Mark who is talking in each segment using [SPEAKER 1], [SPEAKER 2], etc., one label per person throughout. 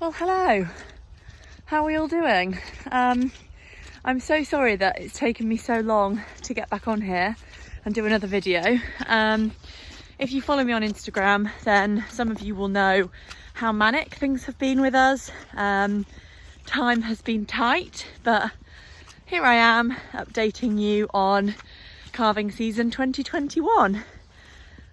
[SPEAKER 1] Well, hello. How are we all doing? I'm so sorry that it's taken me so long to get back on here and do another video. If you follow me on Instagram, then some of you will know how manic things have been with us. Time has been tight, but here I am updating you on calving season 2021.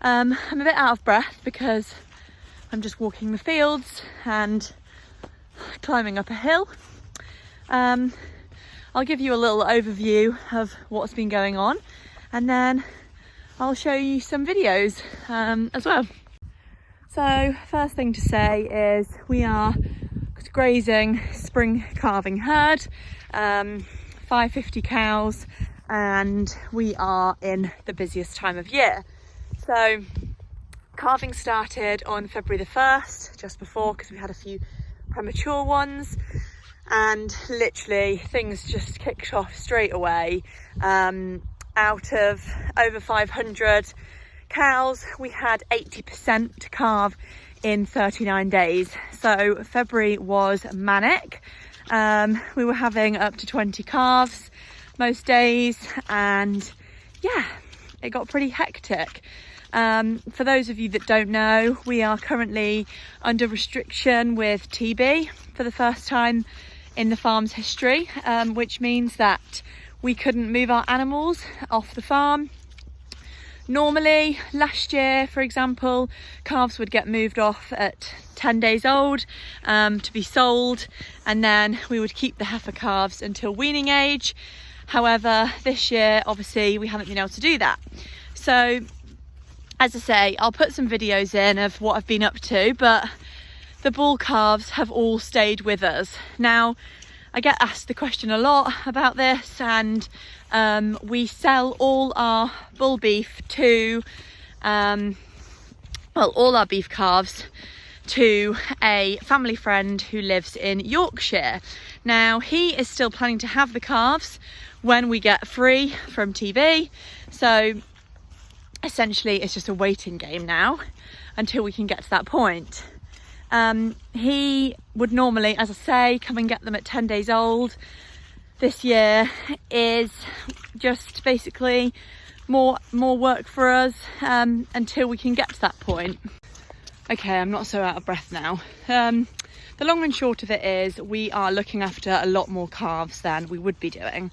[SPEAKER 1] I'm a bit out of breath because I'm just walking the fields and climbing up a hill. I'll give you a little overview of what's been going on, and then I'll show you some videos as well. So first thing to say is we are grazing spring calving herd, 550 cows, and we are in the busiest time of year. So calving started on February the 1st, just before, because we had a few premature ones, and literally things just kicked off straight away. Out of over 500 cows, we had 80% to calve in 39 days. So February was manic. We were having up to 20 calves most days, and yeah, it got pretty hectic. For those of you that don't know, we are currently under restriction with TB for the first time in the farm's history, which means that we couldn't move our animals off the farm. Normally, last year, for example, calves would get moved off at 10 days old to be sold, and then we would keep the heifer calves until weaning age. However, this year, obviously, we haven't been able to do that. So, as I say, I'll put some videos in of what I've been up to, but the bull calves have all stayed with us. Now, I get asked the question a lot about this, and we sell all our bull beef to, all our beef calves to a family friend who lives in Yorkshire. Now, he is still planning to have the calves when we get free from TB. So essentially it's just a waiting game now until we can get to that point. He would normally, as I say, come and get them at 10 days old. This year is just basically more work for us until we can get to that point. Okay, I'm not so out of breath now. The long and short of it is we are looking after a lot more calves than we would be doing.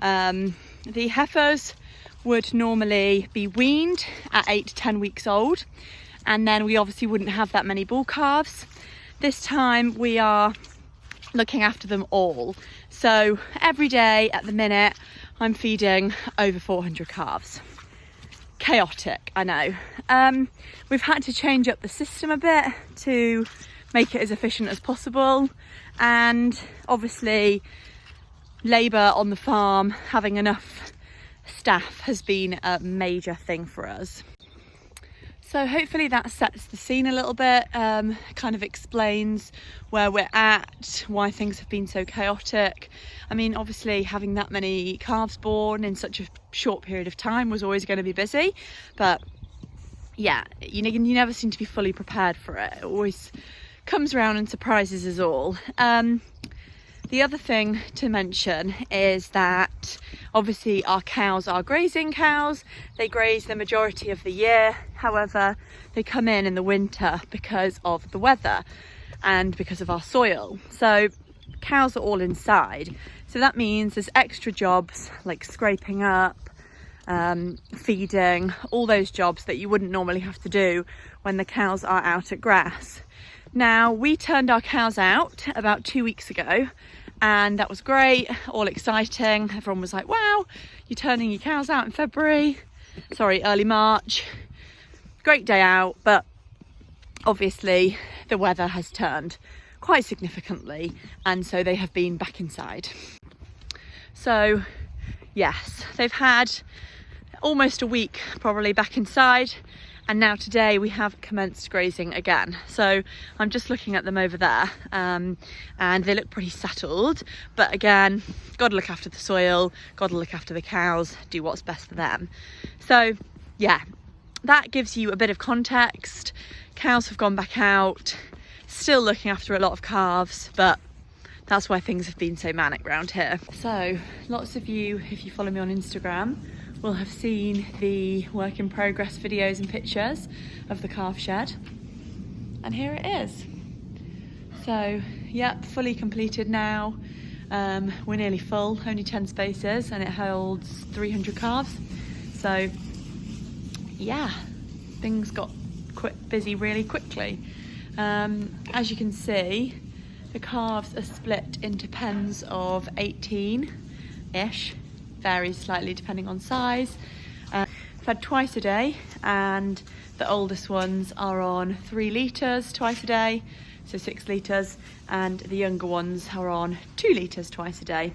[SPEAKER 1] The heifers would normally be weaned at 8 to 10 weeks old, and then we obviously wouldn't have that many bull calves. This time we are looking after them all. So every day at the minute I'm feeding over 400 calves. Chaotic, I know. We've had to change up the system a bit to make it as efficient as possible, and obviously labour on the farm, having enough staff has been a major thing for us. So hopefully that sets the scene a little bit, kind of explains where we're at, why things have been so chaotic. I mean, obviously having that many calves born in such a short period of time was always going to be busy, but yeah, you never seem to be fully prepared for it. It always comes around and surprises us all. The other thing to mention is that obviously our cows are grazing cows. They graze the majority of the year. However, they come in the winter because of the weather and because of our soil. So cows are all inside. So that means there's extra jobs like scraping up, feeding, all those jobs that you wouldn't normally have to do when the cows are out at grass. Now, we turned our cows out about 2 weeks ago, and that was great, all exciting. Everyone was like, wow, you're turning your cows out in early March. Great day out, but obviously the weather has turned quite significantly, and so they have been back inside. So yes, they've had almost a week probably back inside, and now today we have commenced grazing again. So I'm just looking at them over there, and they look pretty settled, but again, got to look after the soil, got to look after the cows, do what's best for them. So yeah, that gives you a bit of context. Cows have gone back out, Still looking after a lot of calves, but that's why things have been so manic around here. So lots of you, if you follow me on Instagram, will have seen the work in progress videos and pictures of the calf shed. And here it is. So, yep, fully completed now. We're nearly full, only 10 spaces, and it holds 300 calves. So, yeah, things got busy really quickly. As you can see, the calves are split into pens of 18-ish, varies slightly depending on size. Fed twice a day, and the oldest ones are on 3 litres twice a day, so 6 litres, and the younger ones are on 2 litres twice a day.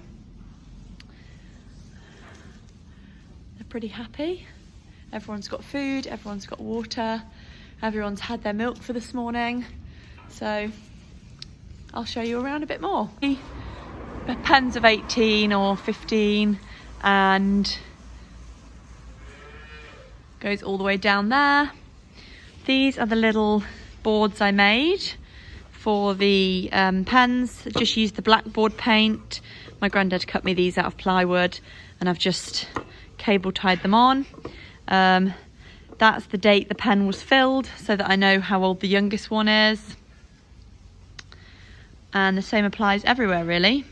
[SPEAKER 1] They're pretty happy. Everyone's got food, everyone's got water, everyone's had their milk for this morning. So I'll show you around a bit more. The pens of 18 or 15, and goes all the way down there. These are the little boards I made for the pens. I just used the blackboard paint. My granddad cut me these out of plywood, and I've just cable tied them on. That's the date the pen was filled, so that I know how old the youngest one is. And the same applies everywhere, really.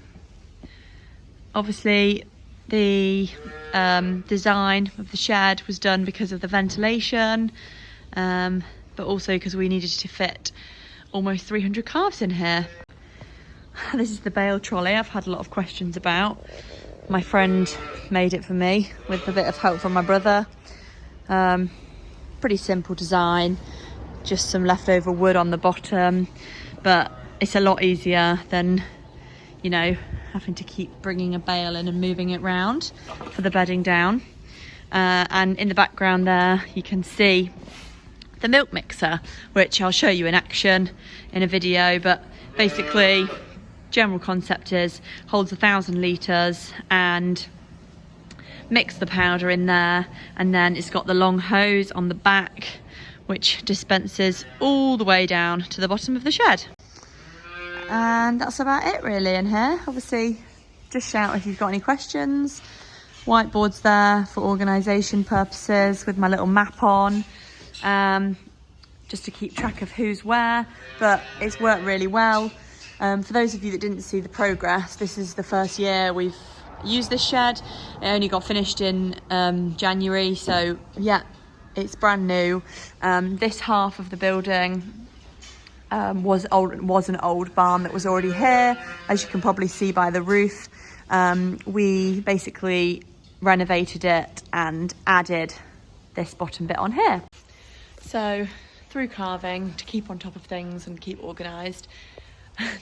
[SPEAKER 1] Obviously, the design of the shed was done because of the ventilation, but also because we needed to fit almost 300 calves in here. This is the bale trolley I've had a lot of questions about. My friend made it for me with a bit of help from my brother. Pretty simple design, just some leftover wood on the bottom, but it's a lot easier than, you know, having to keep bringing a bale in and moving it round for the bedding down. And in the background there you can see the milk mixer, which I'll show you in action in a video, but basically general concept is holds 1,000 litres, and mix the powder in there, and then it's got the long hose on the back which dispenses all the way down to the bottom of the shed. And that's about it really in here. Obviously just shout if you've got any questions. Whiteboard's there for organisation purposes with my little map on, just to keep track of who's where, but it's worked really well. For those of you that didn't see the progress, this is the first year we've used this shed. It only got finished in January, so yeah, it's brand new. This half of the building was an old barn that was already here, as you can probably see by the roof. We basically renovated it and added this bottom bit on here. So through calving, to keep on top of things and keep organised,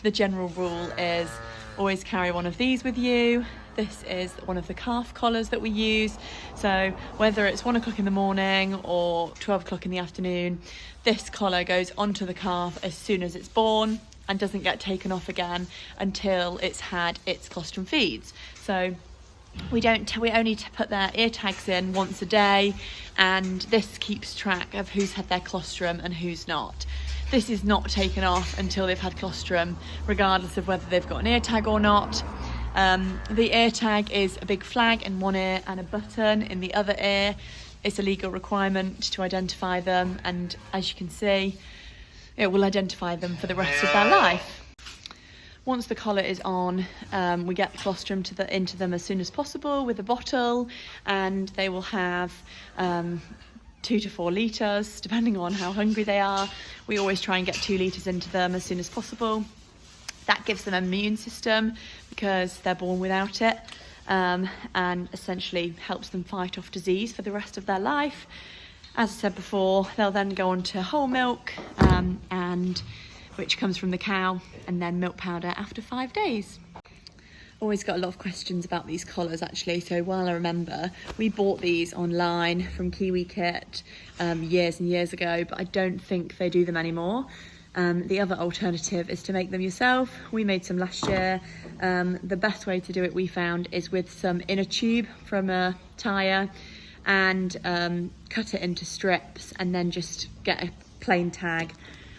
[SPEAKER 1] the general rule is always carry one of these with you. This is one of the calf collars that we use, so whether it's 1 o'clock in the morning or 12 o'clock in the afternoon, this collar goes onto the calf as soon as it's born and doesn't get taken off again until it's had its colostrum feeds. So we only put their ear tags in once a day, and this keeps track of who's had their colostrum and who's not. This is not taken off until they've had colostrum, regardless of whether they've got an ear tag or not. The ear tag is a big flag in one ear and a button in the other ear. It's a legal requirement to identify them, and as you can see, it will identify them for the rest of their life. Once the collar is on, we get the colostrum into them as soon as possible with a bottle, and they will have 2 to 4 litres, depending on how hungry they are. We always try and get 2 litres into them as soon as possible. That gives them an immune system because they're born without it, and essentially helps them fight off disease for the rest of their life. As I said before, they'll then go on to whole milk, and which comes from the cow, and then milk powder after 5 days. Always got a lot of questions about these collars actually, so while I remember, we bought these online from Kiwi Kit years and years ago, but I don't think they do them anymore. The other alternative is to make them yourself. We made some last year. The best way to do it, we found, is with some inner tube from a tyre, and cut it into strips, and then just get a plain tag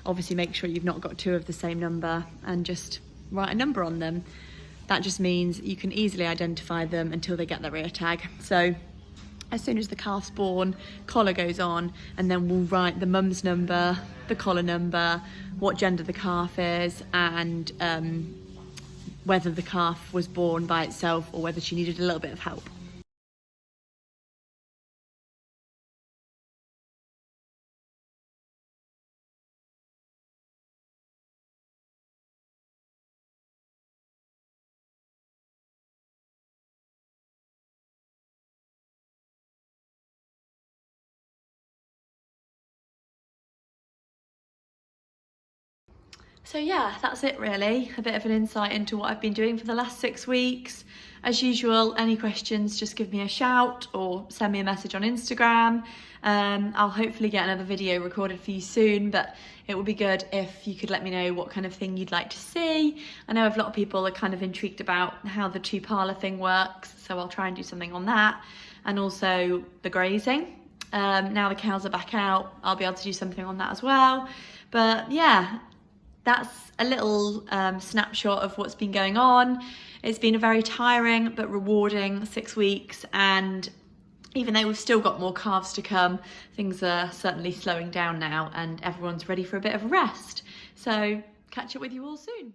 [SPEAKER 1] Obviously make sure you've not got two of the same number and just write a number on them. That just means you can easily identify them until they get their ear tag. So as soon as the calf's born, collar goes on, and then we'll write the mum's number, the collar number, what gender the calf is, and whether the calf was born by itself or whether she needed a little bit of help. So yeah, that's it really. A bit of an insight into what I've been doing for the last 6 weeks. As usual, any questions, just give me a shout or send me a message on Instagram. I'll hopefully get another video recorded for you soon, but it would be good if you could let me know what kind of thing you'd like to see. I know a lot of people are kind of intrigued about how the 2-parlour thing works, so I'll try and do something on that. And also the grazing. Now the cows are back out, I'll be able to do something on that as well. But yeah, that's a little snapshot of what's been going on. It's been a very tiring but rewarding 6 weeks, and even though we've still got more calves to come, things are certainly slowing down now and everyone's ready for a bit of a rest. So catch up with you all soon.